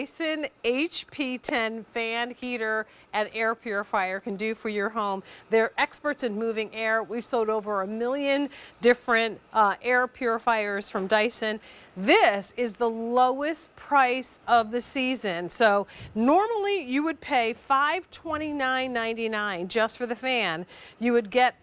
Dyson HP10 fan, heater, and air purifier can do for your home. They're experts in moving air. We've sold over 1 million different air purifiers from Dyson. This is the lowest price of the season. So normally you would pay $529.99 just for the fan. You would get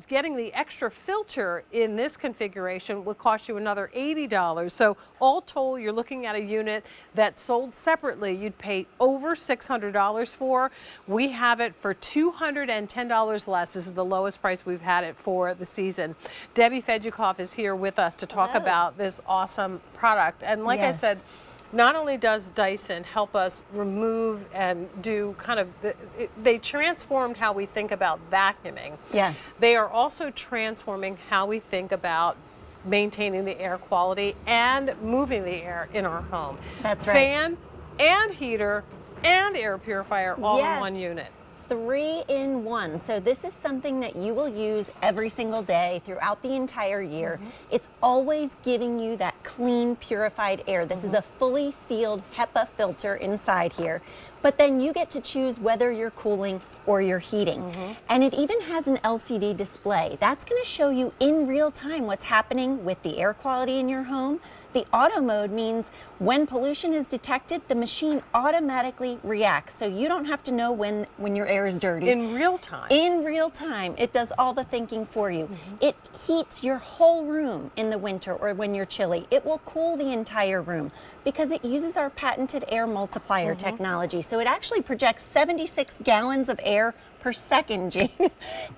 getting the extra filter in this configuration would cost you another $80. So all told, you're looking at a unit that's sold separately. You'd pay over $600 for. We have it for $210 less. This is the lowest price we've had it for the season. Debbie Fejukoff is here with us to talk about this awesome product. And like I said, not only does Dyson help us remove and do kind of, they transformed how we think about vacuuming. Yes. They are also transforming how we think about maintaining the air quality and moving the air in our home. That's right. Fan and heater and air purifier all in one unit. 3-in-1. So this is something that you will use every single day throughout the entire year. It's always giving you that clean, purified air. This is a fully sealed HEPA filter inside here. But then you get to choose whether you're cooling or you're heating. And it even has an LCD display. That's going to show you in real time what's happening with the air quality in your home. The auto mode means when pollution is detected, the machine automatically reacts. So you don't have to know when your air is dirty. In real time. In real time. It does all the thinking for you. It heats your whole room in the winter or when you're chilly. It will cool the entire room because it uses our patented air multiplier technology. So it actually projects 76 gallons of air per second, Jane.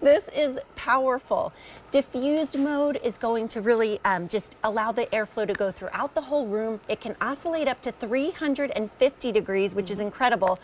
This is powerful. Diffused mode is going to really just allow the airflow to go throughout the whole room. It can oscillate up to 350 degrees, which is incredible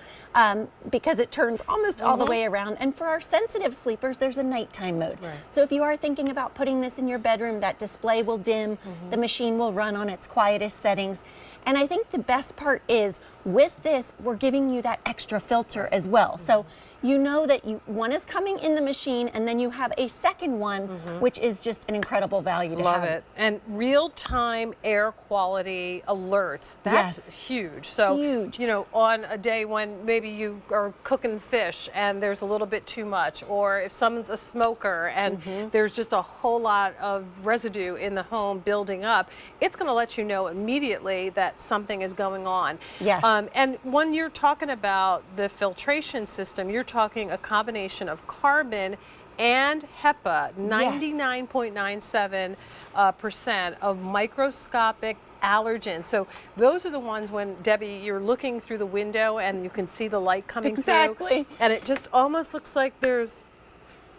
because it turns almost all the way around. And for our sensitive sleepers, there's a nighttime mode. So if you are thinking about putting this in your bedroom, that display will dim, the machine will run on its quietest settings. And I think the best part is with this, we're giving you that extra filter as well. So you know that one is coming in the machine and then you have a second one, which is just an incredible value to have. Love it. And real-time air quality alerts, that's huge. So, you know, on a day when maybe you are cooking fish and there's a little bit too much, or if someone's a smoker and there's just a whole lot of residue in the home building up, it's going to let you know immediately that something is going on. Yes. And when you're talking about the filtration system, you're talking a combination of carbon and HEPA, 99.97% of microscopic allergens. So those are the ones when, Debbie, you're looking through the window and you can see the light coming through. And it just almost looks like there's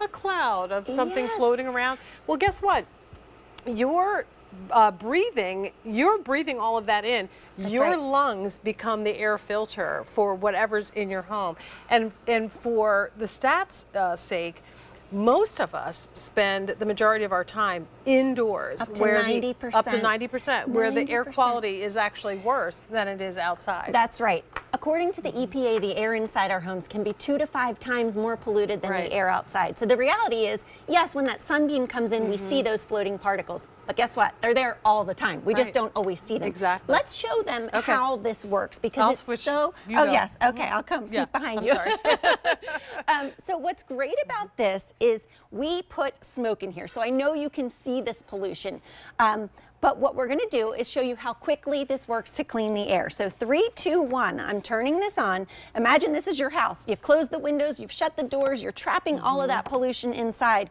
a cloud of something floating around. Well, guess what? You're breathing all of that in. Your lungs become the air filter for whatever's in your home. And for the stats' sake, most of us spend the majority of our time indoors, up to 90%. Up to 90%, where the air quality is actually worse than it is outside. That's right. According to the EPA, the air inside our homes can be 2 to 5 times more polluted than the air outside. So the reality is, yes, when that sunbeam comes in, we see those floating particles. But guess what? They're there all the time. We just don't always see them. Exactly. Let's show them how this works because it's so. Yes. Okay. I'll come sit behind you. Sorry. So what's great about this is we put smoke in here. So I know you can see this pollution. But what we're going to do is show you how quickly this works to clean the air. So 3, 2, 1, I'm turning this on. Imagine this is your house. You've closed the windows, you've shut the doors, you're trapping all of that pollution inside.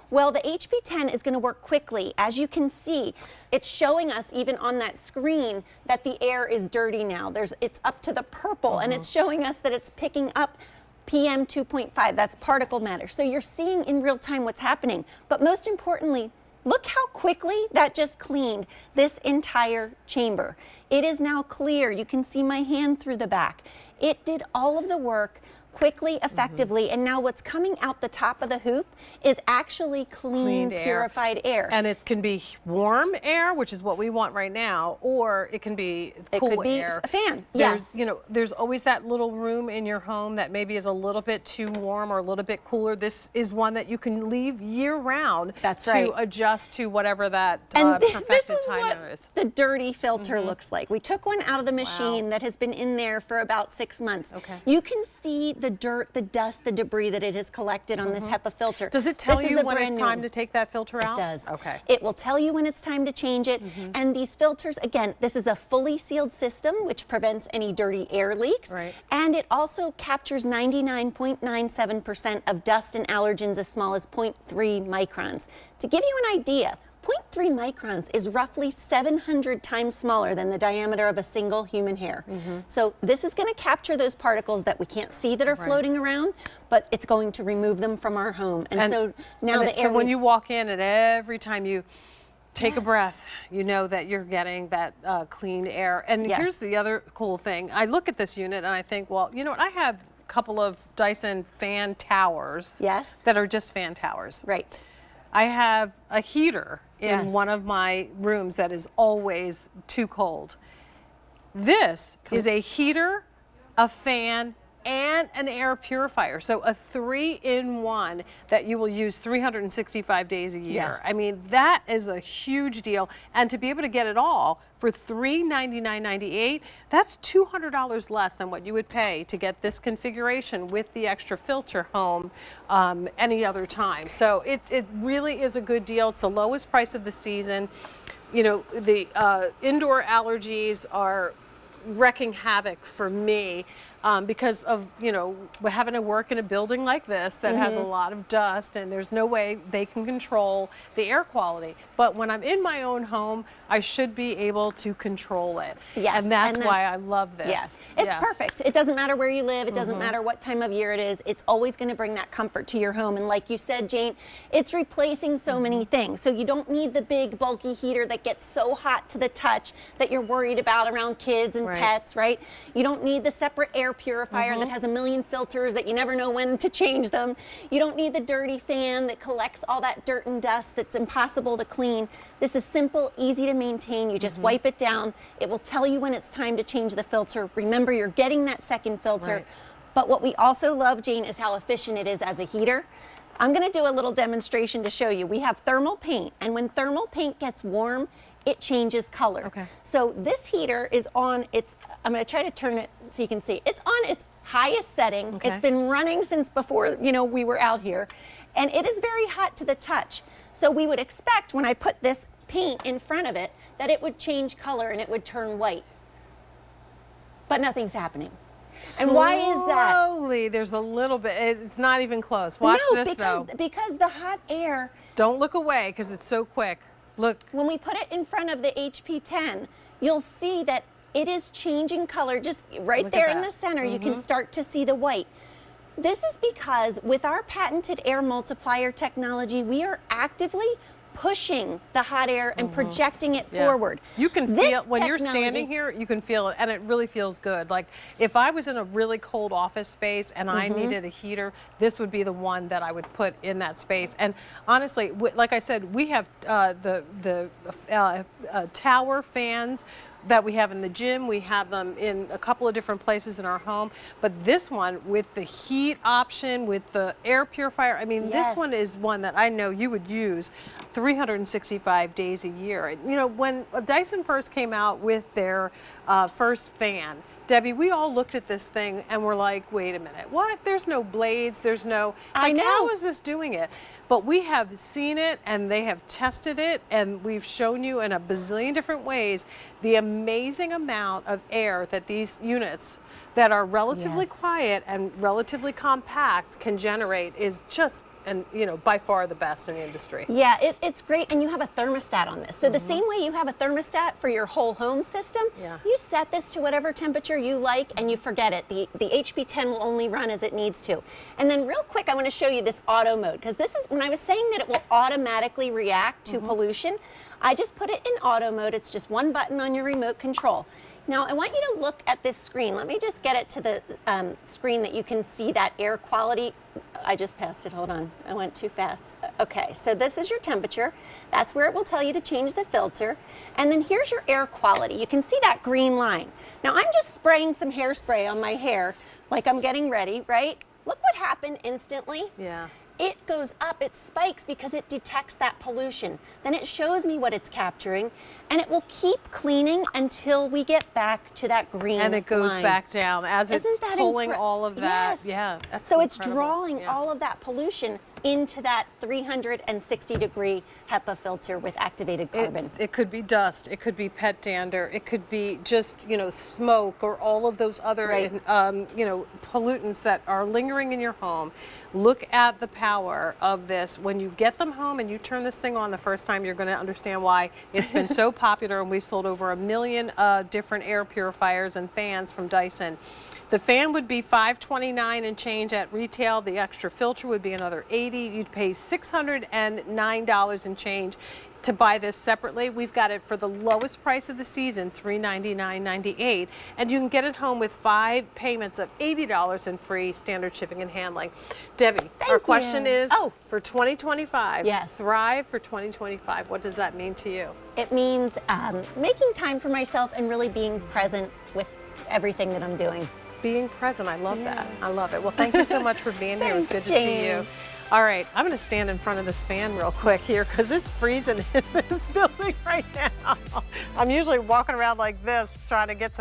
Well, the HP10 is going to work quickly. As you can see, it's showing us even on that screen that the air is dirty now. It's up to the purple, and it's showing us that it's picking up PM 2.5. That's particle matter. So you're seeing in real time what's happening. But most importantly, look how quickly that just cleaned this entire chamber. It is now clear. You can see my hand through the back. It did all of the work quickly, effectively, and now what's coming out the top of the hoop is actually clean, purified air. And it can be warm air, which is what we want right now, or it can be cool it could be air. a fan. There's, Yes. you know, there's always that little room in your home that maybe is a little bit too warm or a little bit cooler. This is one that you can leave year round. That's to right. adjust to whatever that And this perfected is time what there is. the dirty filter looks like. We took one out of the machine Wow. that has been in there for about 6 months. Okay. You can see the dirt, the dust, the debris that it has collected on this HEPA filter. Does it tell This is you a when it's brand time new to take that filter out? It does. Okay. It will tell you when it's time to change it. And these filters, again, this is a fully sealed system, which prevents any dirty air leaks. Right. And it also captures 99.97% of dust and allergens as small as 0.3 microns. To give you an idea, 0.3 microns is roughly 700 times smaller than the diameter of a single human hair. So this is going to capture those particles that we can't see that are floating around, but it's going to remove them from our home. And so now the air. So when you walk in, and every time you take a breath, you know that you're getting that clean air. And here's the other cool thing. I look at this unit and I think, well, you know what? I have a couple of Dyson fan towers that are just fan towers. Right. I have a heater in one of my rooms that is always too cold. This is a heater, a fan, and an air purifier. So a 3-in-1 that you will use 365 days a year. Yes. I mean, that is a huge deal. And to be able to get it all for $399.98, that's $200 less than what you would pay to get this configuration with the extra filter home any other time. So it really is a good deal. It's the lowest price of the season. You know, the indoor allergies are wrecking havoc for me because of, you know, having to work in a building like this that has a lot of dust, and there's no way they can control the air quality. But when I'm in my own home, I should be able to control it. Yes, and that's why I love this. Yes, it's perfect. It doesn't matter where you live. It doesn't matter what time of year it is. It's always going to bring that comfort to your home. And like you said, Jane, it's replacing so many things. So you don't need the big bulky heater that gets so hot to the touch that you're worried about around kids and pets, right? You don't need the separate air purifier that has a million filters that you never know when to change them. You don't need the dirty fan that collects all that dirt and dust that's impossible to clean. This is simple, easy to maintain. You just wipe it down. It will tell you when it's time to change the filter. Remember, you're getting that second filter. But what we also love, Jane, is how efficient it is as a heater. I'm going to do a little demonstration to show you. We have thermal paint, and when thermal paint gets warm, it changes color. Okay. So this heater is on its, I'm going to try to turn it so you can see. It's on its highest setting. Okay. It's been running since before, you know, we were out here. And it is very hot to the touch. So we would expect when I put this paint in front of it that it would change color and it would turn white. But nothing's happening. And why is that? Slowly, there's a little bit, it's not even close. Watch this though. Because the hot air. Don't look away because it's so quick. Look. When we put it in front of the HP10, you'll see that it is changing color just right there in the center. You can start to see the white. This is because with our patented air multiplier technology, we are actively pushing the hot air and projecting it forward. You can feel, when you're standing here, you can feel it, and it really feels good. Like if I was in a really cold office space and I needed a heater, this would be the one that I would put in that space. And honestly, like I said, we have the tower fans that we have in the gym. We have them in a couple of different places in our home. But this one with the heat option, with the air purifier, I mean, this one is one that I know you would use 365 days a year. You know, when Dyson first came out with their first fan, Debbie, we all looked at this thing and we're like, wait a minute, what? There's no blades, there's no, like, how is this doing it? But we have seen it and they have tested it, and we've shown you in a bazillion different ways the amazing amount of air that these units that are relatively quiet and relatively compact can generate is just, and you know, by far the best in the industry. Yeah, it's great, and you have a thermostat on this. So the same way you have a thermostat for your whole home system, you set this to whatever temperature you like and you forget it. The HP10 will only run as it needs to. And then real quick, I want to show you this auto mode, because this is, when I was saying that it will automatically react to pollution, I just put it in auto mode. It's just one button on your remote control. Now I want you to look at this screen. Let me just get it to the screen that you can see that air quality. I just passed it, hold on, I went too fast. Okay, so this is your temperature. That's where it will tell you to change the filter. And then here's your air quality. You can see that green line. Now I'm just spraying some hairspray on my hair like I'm getting ready, right? Look what happened instantly. Yeah. It goes up, it spikes because it detects that pollution. Then it shows me what it's capturing, and it will keep cleaning until we get back to that green line. And it goes back down as it's pulling all of that. Yes. Yeah, that's so it's incredible. drawing all of that pollution into that 360-degree HEPA filter with activated carbon. It could be dust, it could be pet dander, it could be just, you know, smoke or all of those other, Right. you know, pollutants that are lingering in your home. Look at the power of this. When you get them home and you turn this thing on the first time, you're going to understand why it's been so popular, and we've sold over 1 million different air purifiers and fans from Dyson. The fan would be $529 and change at retail. The extra filter would be another $80. You'd pay $609 and change to buy this separately. We've got it for the lowest price of the season, $399.98, and you can get it home with 5 payments of $80 and free standard shipping and handling. Debbie, our question is for 2025. Yes. Thrive for 2025. What does that mean to you? It means making time for myself and really being present with everything that I'm doing. Being present, I love that. I love it. Well, thank you so much for being here. It was good to see you. Jane. All right, I'm going to stand in front of this fan real quick here because it's freezing in this building right now. I'm usually walking around like this trying to get some